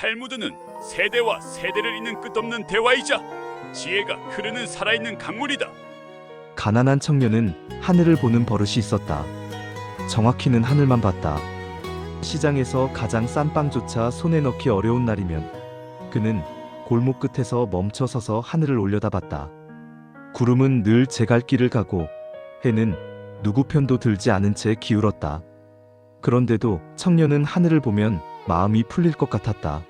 탈무드는 세대와 세대를 잇는 끝없는 대화이자 지혜가 흐르는 살아있는 강물이다. 가난한 청년은 하늘을 보는 버릇이 있었다. 정확히는 하늘만 봤다. 시장에서 가장 싼 빵조차 손에 넣기 어려운 날이면 그는 골목 끝에서 멈춰 서서 하늘을 올려다봤다. 구름은 늘 제 갈 길을 가고 해는 누구 편도 들지 않은 채 기울었다. 그런데도 청년은 하늘을 보면 마음이 풀릴 것 같았다.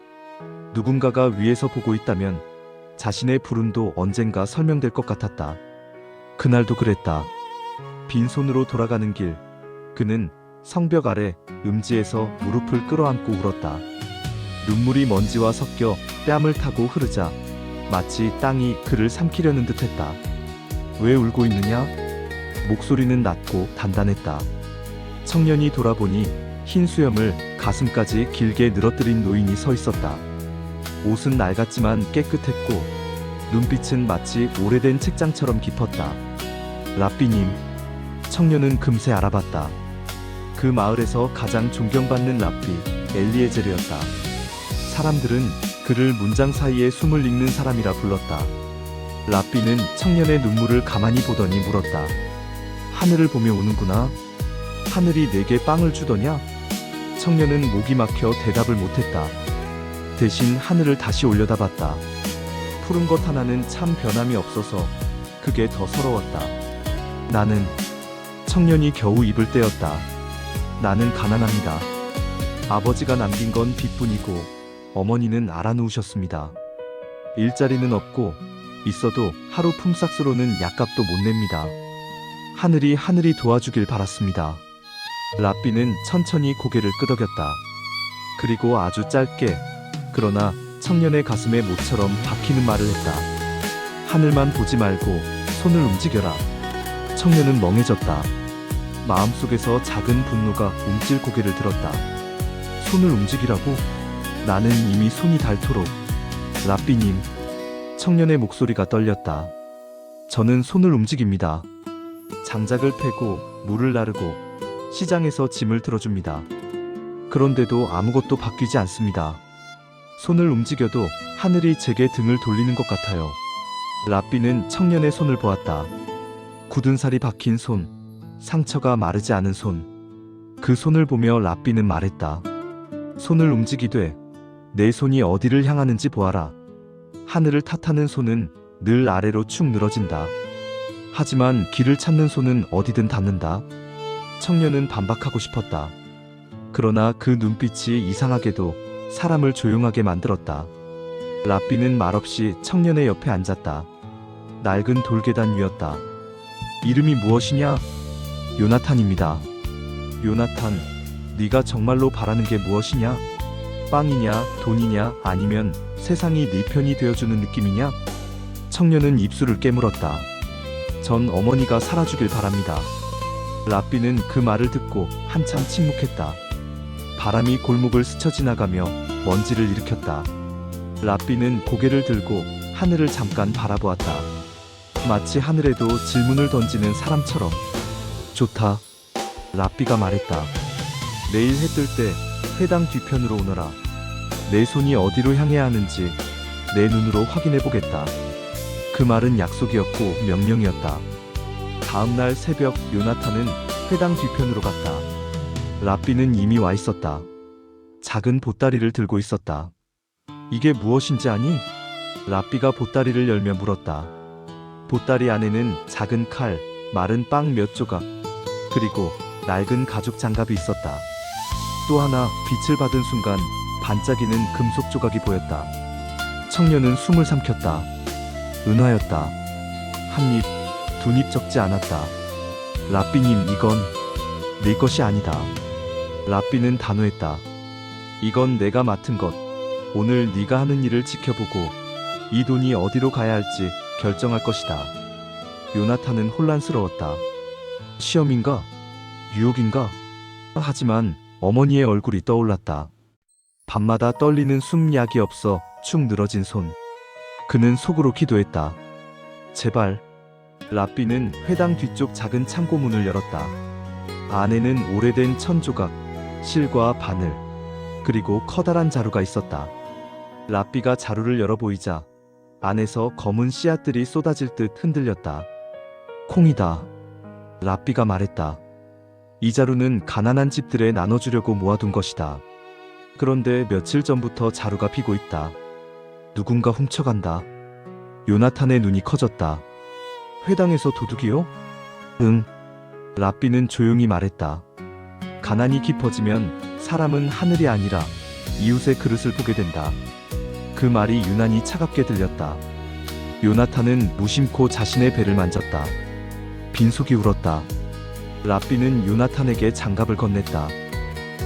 누군가가 위에서 보고 있다면 자신의 불운도 언젠가 설명될 것 같았다. 그날도 그랬다. 빈손으로 돌아가는 길, 그는 성벽 아래 음지에서 무릎을 끌어안고 울었다. 눈물이 먼지와 섞여 뺨을 타고 흐르자 마치 땅이 그를 삼키려는 듯했다. 왜 울고 있느냐? 목소리는 낮고 단단했다. 청년이 돌아보니 흰 수염을 가슴까지 길게 늘어뜨린 노인이 서 있었다. 옷은 낡았지만 깨끗했고 눈빛은 마치 오래된 책장처럼 깊었다. 랍비님. 청년은 금세 알아봤다. 그 마을에서 가장 존경받는 랍비 엘리에젤이었다. 사람들은 그를 문장 사이에 숨을 읽는 사람이라 불렀다. 랍비는 청년의 눈물을 가만히 보더니 물었다. 하늘을 보며 우는구나. 하늘이 내게 빵을 주더냐? 청년은 목이 막혀 대답을 못했다. 대신 하늘을 다시 올려다봤다. 푸른 것 하나는 참 변함이 없어서 그게 더 서러웠다. 나는. 청년이 겨우 입을 떼었다. 나는 가난합니다. 아버지가 남긴 건 빚뿐이고 어머니는 알아놓으셨습니다. 일자리는 없고 있어도 하루 품삯으로는 약값도 못 냅니다. 하늘이 도와주길 바랐습니다. 랍비는 천천히 고개를 끄덕였다. 그리고 아주 짧게 그러나 청년의 가슴에 못처럼 박히는 말을 했다. 하늘만 보지 말고 손을 움직여라. 청년은 멍해졌다. 마음속에서 작은 분노가 움찔 고개를 들었다. 손을 움직이라고? 나는 이미 손이 닳도록. 랍비님. 청년의 목소리가 떨렸다. 저는 손을 움직입니다. 장작을 패고 물을 나르고 시장에서 짐을 들어줍니다. 그런데도 아무것도 바뀌지 않습니다. 손을 움직여도 하늘이 제게 등을 돌리는 것 같아요. 랍비는 청년의 손을 보았다. 굳은 살이 박힌 손, 상처가 마르지 않은 손. 그 손을 보며 랍비는 말했다. 손을 움직이되 내 손이 어디를 향하는지 보아라. 하늘을 탓하는 손은 늘 아래로 축 늘어진다. 하지만 길을 찾는 손은 어디든 닿는다. 청년은 반박하고 싶었다. 그러나 그 눈빛이 이상하게도 사람을 조용하게 만들었다. 랍비는 말없이 청년의 옆에 앉았다. 낡은 돌계단 위였다. 이름이 무엇이냐? 요나탄입니다. 요나탄, 네가 정말로 바라는 게 무엇이냐? 빵이냐, 돈이냐, 아니면 세상이 네 편이 되어주는 느낌이냐? 청년은 입술을 깨물었다. 전 어머니가 살아주길 바랍니다. 랍비는 그 말을 듣고 한참 침묵했다. 바람이 골목을 스쳐 지나가며 먼지를 일으켰다. 랍비는 고개를 들고 하늘을 잠깐 바라보았다. 마치 하늘에도 질문을 던지는 사람처럼. 좋다. 랍비가 말했다. 내일 해 뜰 때 회당 뒤편으로 오너라. 내 손이 어디로 향해야 하는지 내 눈으로 확인해 보겠다. 그 말은 약속이었고 명령이었다. 다음날 새벽 요나탄은 회당 뒤편으로 갔다. 랍비는 이미 와 있었다. 작은 보따리를 들고 있었다. 이게 무엇인지 아니? 랍비가 보따리를 열며 물었다. 보따리 안에는 작은 칼, 마른 빵 몇 조각, 그리고 낡은 가죽 장갑이 있었다. 또 하나 빛을 받은 순간 반짝이는 금속 조각이 보였다. 청년은 숨을 삼켰다. 은화였다. 한 입, 두 입 적지 않았다. 랍비님, 이건 내 것이 아니다. 랍비는 단호했다. 이건 내가 맡은 것. 오늘 네가 하는 일을 지켜보고 이 돈이 어디로 가야 할지 결정할 것이다. 요나탄은 혼란스러웠다. 시험인가? 유혹인가? 하지만 어머니의 얼굴이 떠올랐다. 밤마다 떨리는 숨약이 없어 축 늘어진 손. 그는 속으로 기도했다. 제발. 랍비는 회당 뒤쪽 작은 창고 문을 열었다. 안에는 오래된 천조각, 실과 바늘, 그리고 커다란 자루가 있었다. 랍비가 자루를 열어 보이자 안에서 검은 씨앗들이 쏟아질 듯 흔들렸다. 콩이다. 랍비가 말했다. 이 자루는 가난한 집들에 나눠주려고 모아둔 것이다. 그런데 며칠 전부터 자루가 피고 있다. 누군가 훔쳐간다. 요나탄의 눈이 커졌다. 회당에서 도둑이요? 응. 랍비는 조용히 말했다. 가난이 깊어지면 사람은 하늘이 아니라 이웃의 그릇을 보게 된다. 그 말이 유난히 차갑게 들렸다. 요나탄은 무심코 자신의 배를 만졌다. 빈속이 울었다. 랍비는 요나탄에게 장갑을 건넸다.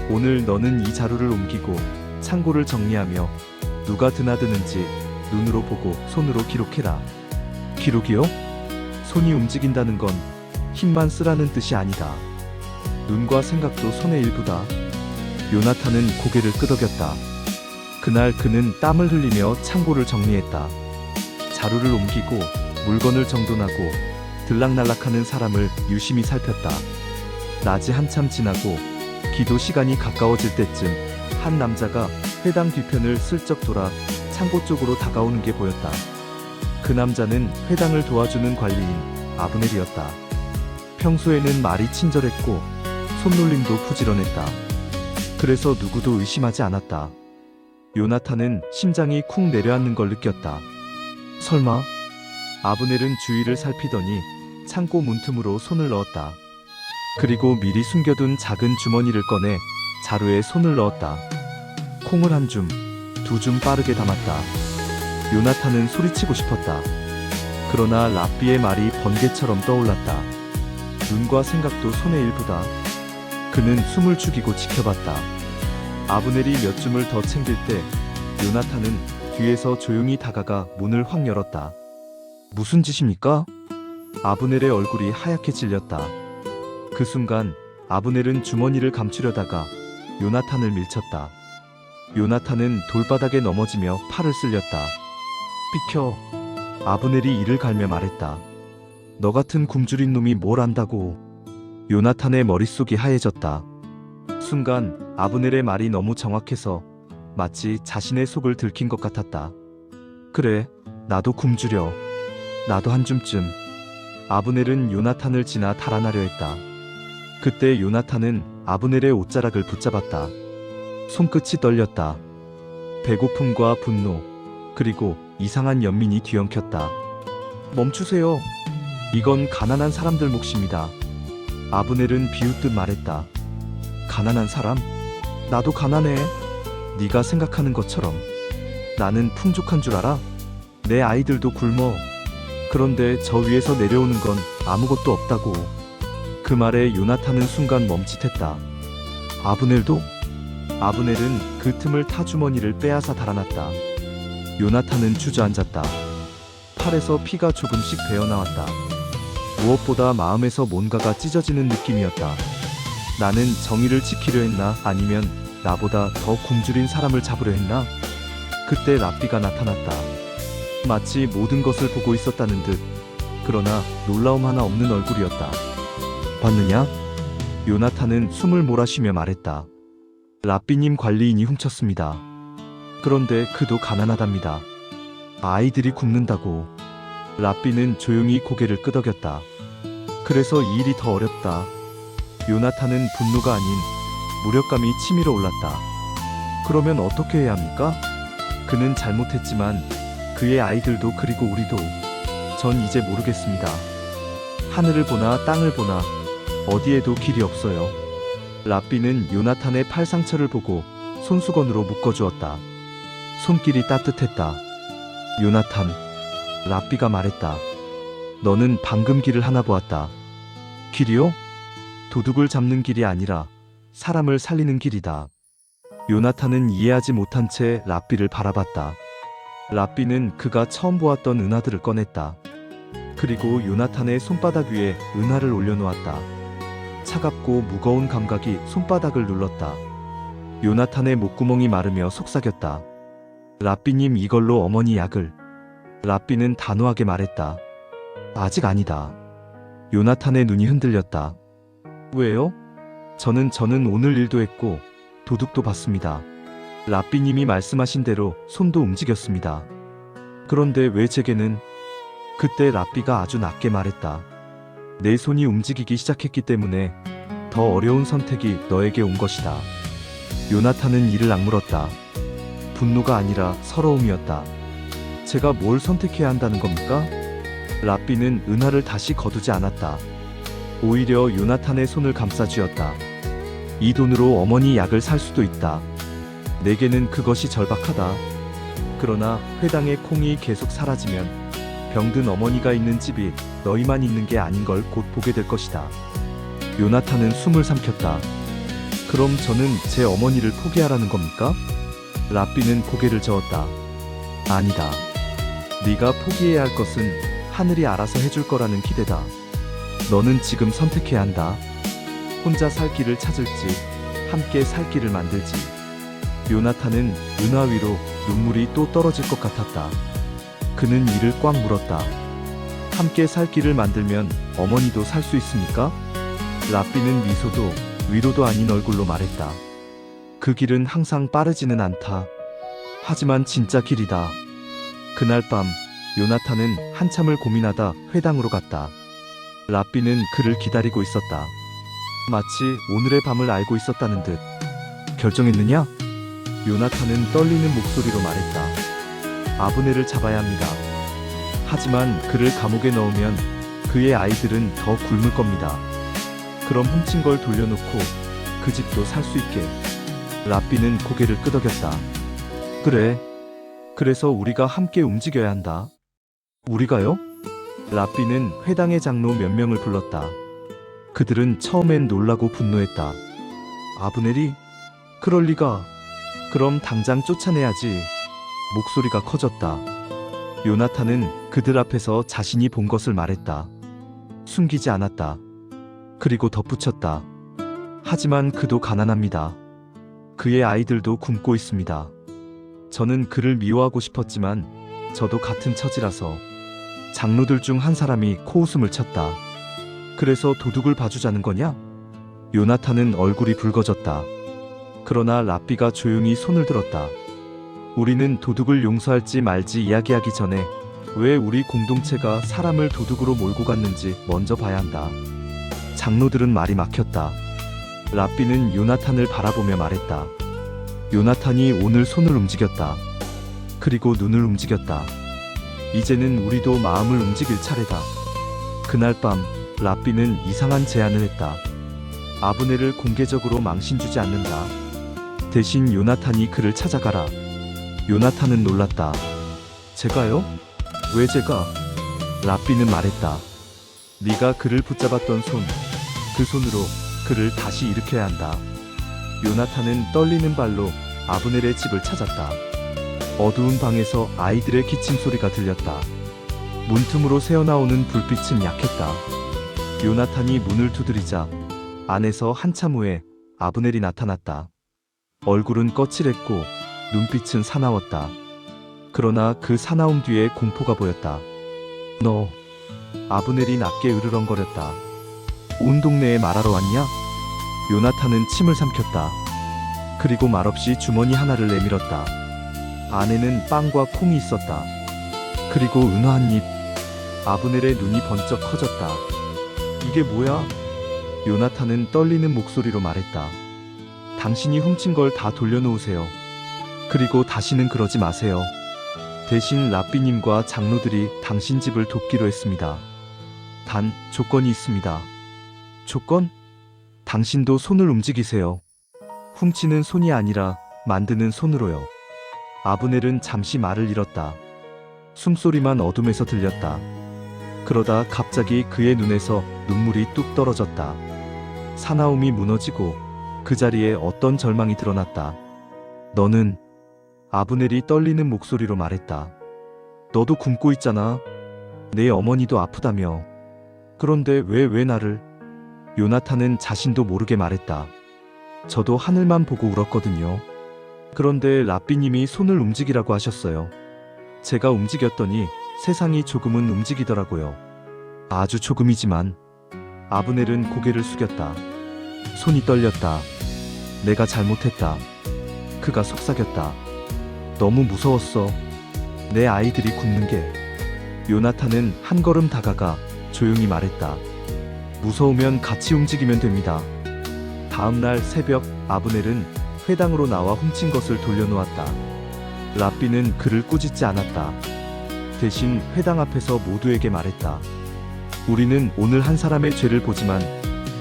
오늘 너는 이 자루를 옮기고 창고를 정리하며 누가 드나드는지 눈으로 보고 손으로 기록해라. 기록이요? 손이 움직인다는 건 힘만 쓰라는 뜻이 아니다. 눈과 생각도 손의 일부다. 요나탄은 고개를 끄덕였다. 그날 그는 땀을 흘리며 창고를 정리했다. 자루를 옮기고 물건을 정돈하고 들락날락하는 사람을 유심히 살폈다. 낮이 한참 지나고 기도 시간이 가까워질 때쯤 한 남자가 회당 뒤편을 슬쩍 돌아 창고 쪽으로 다가오는 게 보였다. 그 남자는 회당을 도와주는 관리인 아브넬이었다. 평소에는 말이 친절했고 손놀림도 부지런했다. 그래서 누구도 의심하지 않았다. 요나탄은 심장이 쿵 내려앉는 걸 느꼈다. 설마? 아브넬은 주위를 살피더니 창고 문틈으로 손을 넣었다. 그리고 미리 숨겨둔 작은 주머니를 꺼내 자루에 손을 넣었다. 콩을 한 줌, 두 줌 빠르게 담았다. 요나탄은 소리치고 싶었다. 그러나 랍비의 말이 번개처럼 떠올랐다. 눈과 생각도 손의 일부다. 그는 숨을 죽이고 지켜봤다. 아브넬이 몇 줌을 더 챙길 때 요나탄은 뒤에서 조용히 다가가 문을 확 열었다. 무슨 짓입니까? 아브넬의 얼굴이 하얗게 질렸다. 그 순간 아브넬은 주머니를 감추려다가 요나탄을 밀쳤다. 요나탄은 돌바닥에 넘어지며 팔을 쓸렸다. 비켜. 아브넬이 이를 갈며 말했다. 너 같은 굶주린 놈이 뭘 안다고. 요나탄의 머릿속이 하얘졌다. 순간 아브넬의 말이 너무 정확해서 마치 자신의 속을 들킨 것 같았다. 그래, 나도 굶주려. 나도 한 줌쯤. 아브넬은 요나탄을 지나 달아나려 했다. 그때 요나탄은 아브넬의 옷자락을 붙잡았다. 손끝이 떨렸다. 배고픔과 분노, 그리고 이상한 연민이 뒤엉켰다. 멈추세요. 이건 가난한 사람들 몫입니다. 아브넬은 비웃듯 말했다. 가난한 사람? 나도 가난해. 네가 생각하는 것처럼. 나는 풍족한 줄 알아? 내 아이들도 굶어. 그런데 저 위에서 내려오는 건 아무것도 없다고. 그 말에 요나탄은 순간 멈칫했다. 아브넬도? 아브넬은 그 틈을 타 주머니를 빼앗아 달아났다. 요나탄은 주저앉았다. 팔에서 피가 조금씩 배어나왔다. 무엇보다 마음에서 뭔가가 찢어지는 느낌이었다. 나는 정의를 지키려 했나? 아니면 나보다 더 굶주린 사람을 잡으려 했나? 그때 랍비가 나타났다. 마치 모든 것을 보고 있었다는 듯. 그러나 놀라움 하나 없는 얼굴이었다. 봤느냐? 요나탄은 숨을 몰아쉬며 말했다. 랍비님 관리인이 훔쳤습니다. 그런데 그도 가난하답니다. 아이들이 굶는다고. 랍비는 조용히 고개를 끄덕였다. 그래서 이 일이 더 어렵다. 요나탄은 분노가 아닌 무력감이 치밀어 올랐다. 그러면 어떻게 해야 합니까? 그는 잘못했지만 그의 아이들도 그리고 우리도. 전 이제 모르겠습니다. 하늘을 보나 땅을 보나 어디에도 길이 없어요. 랍비는 요나탄의 팔 상처를 보고 손수건으로 묶어주었다. 손길이 따뜻했다. 요나탄, 랍비가 말했다. 너는 방금 길을 하나 보았다. 길이요? 도둑을 잡는 길이 아니라 사람을 살리는 길이다. 요나탄은 이해하지 못한 채 랍비를 바라봤다. 랍비는 그가 처음 보았던 은하들을 꺼냈다. 그리고 요나탄의 손바닥 위에 은하를 올려놓았다. 차갑고 무거운 감각이 손바닥을 눌렀다. 요나탄의 목구멍이 마르며 속삭였다. 랍비님, 이걸로 어머니 약을. 랍비는 단호하게 말했다. 아직 아니다. 요나탄의 눈이 흔들렸다. 왜요? 저는 오늘 일도 했고 도둑도 봤습니다. 라삐님이 말씀하신 대로 손도 움직였습니다. 그런데 왜 제게는? 그때 라삐가 아주 낮게 말했다. 내 손이 움직이기 시작했기 때문에 더 어려운 선택이 너에게 온 것이다. 요나탄은 이를 악물었다. 분노가 아니라 서러움이었다. 제가 뭘 선택해야 한다는 겁니까? 라삐는 은하를 다시 거두지 않았다. 오히려 요나탄의 손을 감싸쥐었다. 이 돈으로 어머니 약을 살 수도 있다. 내게는 그것이 절박하다. 그러나 회당의 콩이 계속 사라지면 병든 어머니가 있는 집이 너희만 있는 게 아닌 걸 곧 보게 될 것이다. 요나탄은 숨을 삼켰다. 그럼 저는 제 어머니를 포기하라는 겁니까? 라삐는 고개를 저었다. 아니다. 네가 포기해야 할 것은 하늘이 알아서 해줄 거라는 기대다. 너는 지금 선택해야 한다. 혼자 살 길을 찾을지 함께 살 길을 만들지. 요나탄은 은하 위로 눈물이 또 떨어질 것 같았다. 그는 이를 꽉 물었다. 함께 살 길을 만들면 어머니도 살 수 있습니까? 라삐는 미소도 위로도 아닌 얼굴로 말했다. 그 길은 항상 빠르지는 않다. 하지만 진짜 길이다. 그날 밤 요나탄은 한참을 고민하다 회당으로 갔다. 라삐는 그를 기다리고 있었다. 마치 오늘의 밤을 알고 있었다는 듯. 결정했느냐? 요나탄은 떨리는 목소리로 말했다. 아브넬을 잡아야 합니다. 하지만 그를 감옥에 넣으면 그의 아이들은 더 굶을 겁니다. 그럼 훔친 걸 돌려놓고 그 집도 살 수 있게. 라삐는 고개를 끄덕였다. 그래. 그래서 우리가 함께 움직여야 한다. 우리가요? 라삐는 회당의 장로 몇 명을 불렀다. 그들은 처음엔 놀라고 분노했다. 아브넬이? 그럴 리가. 그럼 당장 쫓아내야지. 목소리가 커졌다. 요나탄은 그들 앞에서 자신이 본 것을 말했다. 숨기지 않았다. 그리고 덧붙였다. 하지만 그도 가난합니다. 그의 아이들도 굶고 있습니다. 저는 그를 미워하고 싶었지만 저도 같은 처지라서. 장로들 중 한 사람이 코웃음을 쳤다. 그래서 도둑을 봐주자는 거냐? 요나탄은 얼굴이 붉어졌다. 그러나 라삐가 조용히 손을 들었다. 우리는 도둑을 용서할지 말지 이야기하기 전에 왜 우리 공동체가 사람을 도둑으로 몰고 갔는지 먼저 봐야 한다. 장로들은 말이 막혔다. 라삐는 요나탄을 바라보며 말했다. 요나탄이 오늘 손을 움직였다. 그리고 눈을 움직였다. 이제는 우리도 마음을 움직일 차례다. 그날 밤 라삐는 이상한 제안을 했다. 아브넬을 공개적으로 망신주지 않는다. 대신 요나탄이 그를 찾아가라. 요나탄은 놀랐다. 제가요? 왜 제가? 라삐는 말했다. 네가 그를 붙잡았던 손, 그 손으로 그를 다시 일으켜야 한다. 요나탄은 떨리는 발로 아브넬의 집을 찾았다. 어두운 방에서 아이들의 기침 소리가 들렸다. 문틈으로 새어나오는 불빛은 약했다. 요나탄이 문을 두드리자 안에서 한참 후에 아브넬이 나타났다. 얼굴은 거칠했고 눈빛은 사나웠다. 그러나 그 사나움 뒤에 공포가 보였다. 너... 아브넬이 낮게 으르렁거렸다. 온 동네에 말하러 왔냐? 요나탄은 침을 삼켰다. 그리고 말없이 주머니 하나를 내밀었다. 안에는 빵과 콩이 있었다. 그리고 은화 한 입. 아브넬의 눈이 번쩍 커졌다. 이게 뭐야? 요나탄은 떨리는 목소리로 말했다. 당신이 훔친 걸 다 돌려놓으세요. 그리고 다시는 그러지 마세요. 대신 라삐님과 장로들이 당신 집을 돕기로 했습니다. 단 조건이 있습니다. 조건? 당신도 손을 움직이세요. 훔치는 손이 아니라 만드는 손으로요. 아브넬은 잠시 말을 잃었다. 숨소리만 어둠에서 들렸다. 그러다 갑자기 그의 눈에서 눈물이 뚝 떨어졌다. 사나움이 무너지고 그 자리에 어떤 절망이 드러났다. 너는... 아브넬이 떨리는 목소리로 말했다. 너도 굶고 있잖아. 내 어머니도 아프다며. 그런데 왜 나를... 요나탄은 자신도 모르게 말했다. 저도 하늘만 보고 울었거든요. 그런데 라삐님이 손을 움직이라고 하셨어요. 제가 움직였더니 세상이 조금은 움직이더라고요. 아주 조금이지만. 아브넬은 고개를 숙였다. 손이 떨렸다. 내가 잘못했다. 그가 속삭였다. 너무 무서웠어. 내 아이들이 굶는 게. 요나탄은 한 걸음 다가가 조용히 말했다. 무서우면 같이 움직이면 됩니다. 다음 날 새벽 아브넬은 회당으로 나와 훔친 것을 돌려놓았다. 랍비는 그를 꾸짖지 않았다. 대신 회당 앞에서 모두에게 말했다. 우리는 오늘 한 사람의 죄를 보지만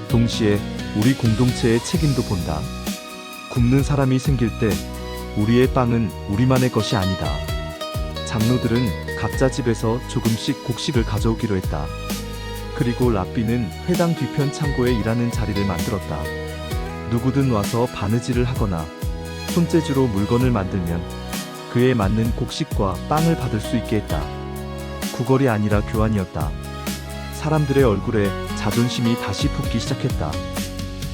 동시에 우리 공동체의 책임도 본다. 굶는 사람이 생길 때 우리의 빵은 우리만의 것이 아니다. 장로들은 각자 집에서 조금씩 곡식을 가져오기로 했다. 그리고 랍비는 회당 뒤편 창고에 일하는 자리를 만들었다. 누구든 와서 바느질을 하거나 손재주로 물건을 만들면 그에 맞는 곡식과 빵을 받을 수 있게 했다. 구걸이 아니라 교환이었다. 사람들의 얼굴에 자존심이 다시 붙기 시작했다.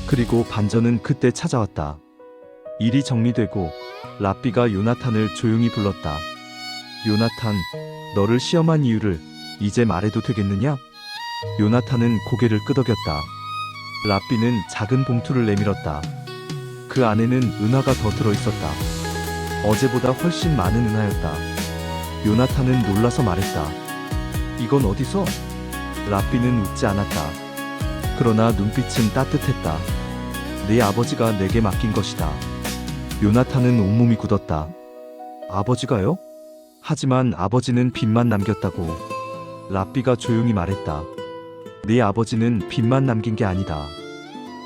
그리고 반전은 그때 찾아왔다. 일이 정리되고 랍비가 요나탄을 조용히 불렀다. 요나탄, 너를 시험한 이유를 이제 말해도 되겠느냐? 요나탄은 고개를 끄덕였다. 랍비는 작은 봉투를 내밀었다. 그 안에는 은하가 더 들어있었다. 어제보다 훨씬 많은 은하였다. 요나탄은 놀라서 말했다. 이건 어디서? 랍비는 웃지 않았다. 그러나 눈빛은 따뜻했다. 네 아버지가 내게 맡긴 것이다. 요나탄은 온몸이 굳었다. 아버지가요? 하지만 아버지는 빚만 남겼다고. 랍비가 조용히 말했다. 네 아버지는 빚만 남긴 게 아니다.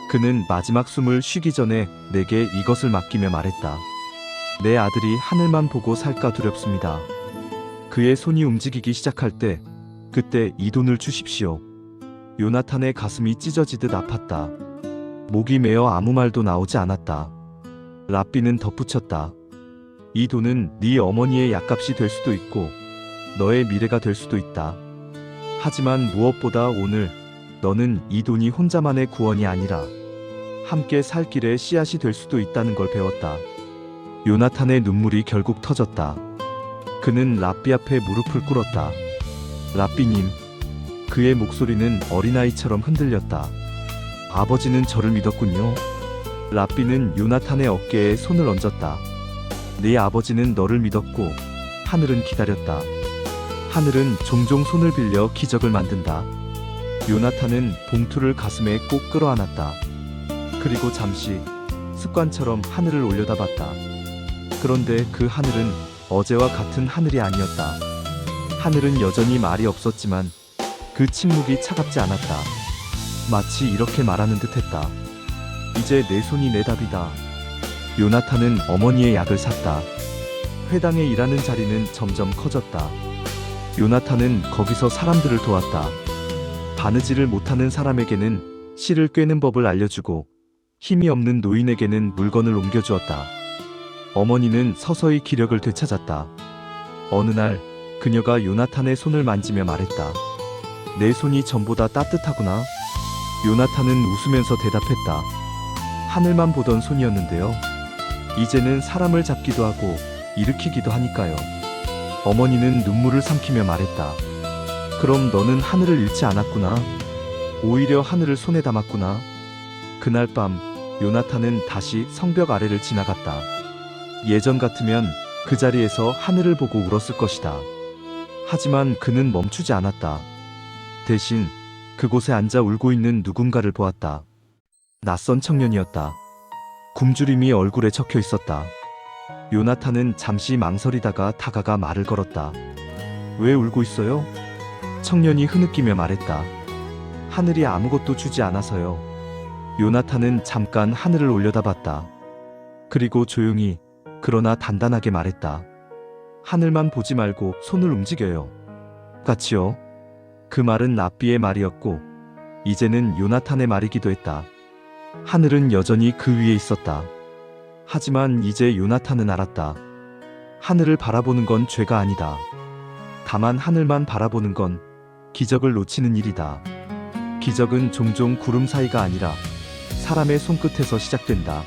그는 마지막 숨을 쉬기 전에 내게 이것을 맡기며 말했다. 내 아들이 하늘만 보고 살까 두렵습니다. 그의 손이 움직이기 시작할 때 그때 이 돈을 주십시오. 요나탄의 가슴이 찢어지듯 아팠다. 목이 메어 아무 말도 나오지 않았다. 랍비는 덧붙였다. 이 돈은 네 어머니의 약값이 될 수도 있고 너의 미래가 될 수도 있다. 하지만 무엇보다 오늘 너는 이 돈이 혼자만의 구원이 아니라 함께 살 길의 씨앗이 될 수도 있다는 걸 배웠다. 요나탄의 눈물이 결국 터졌다. 그는 랍비 앞에 무릎을 꿇었다. 랍비님. 그의 목소리는 어린아이처럼 흔들렸다. 아버지는 저를 믿었군요. 랍비는 요나탄의 어깨에 손을 얹었다. 네 아버지는 너를 믿었고 하늘은 기다렸다. 하늘은 종종 손을 빌려 기적을 만든다. 요나탄은 봉투를 가슴에 꼭 끌어안았다. 그리고 잠시 습관처럼 하늘을 올려다봤다. 그런데 그 하늘은 어제와 같은 하늘이 아니었다. 하늘은 여전히 말이 없었지만 그 침묵이 차갑지 않았다. 마치 이렇게 말하는 듯했다. 이제 내 손이 내 답이다. 요나탄은 어머니의 약을 샀다. 회당에 일하는 자리는 점점 커졌다. 요나탄은 거기서 사람들을 도왔다. 바느질을 못하는 사람에게는 실을 꿰는 법을 알려주고 힘이 없는 노인에게는 물건을 옮겨주었다. 어머니는 서서히 기력을 되찾았다. 어느 날 그녀가 요나탄의 손을 만지며 말했다. 내 손이 전보다 따뜻하구나. 요나탄은 웃으면서 대답했다. 하늘만 보던 손이었는데요. 이제는 사람을 잡기도 하고 일으키기도 하니까요. 어머니는 눈물을 삼키며 말했다. 그럼 너는 하늘을 잃지 않았구나. 오히려 하늘을 손에 담았구나. 그날 밤 요나탄은 다시 성벽 아래를 지나갔다. 예전 같으면 그 자리에서 하늘을 보고 울었을 것이다. 하지만 그는 멈추지 않았다. 대신 그곳에 앉아 울고 있는 누군가를 보았다. 낯선 청년이었다. 굶주림이 얼굴에 적혀 있었다. 요나탄은 잠시 망설이다가 다가가 말을 걸었다. 왜 울고 있어요? 청년이 흐느끼며 말했다. 하늘이 아무것도 주지 않아서요. 요나탄은 잠깐 하늘을 올려다봤다. 그리고 조용히 그러나 단단하게 말했다. 하늘만 보지 말고 손을 움직여요. 같이요. 그 말은 랍비의 말이었고 이제는 요나탄의 말이기도 했다. 하늘은 여전히 그 위에 있었다. 하지만 이제 요나탄은 알았다. 하늘을 바라보는 건 죄가 아니다. 다만 하늘만 바라보는 건 기적을 놓치는 일이다. 기적은 종종 구름 사이가 아니라 사람의 손끝에서 시작된다.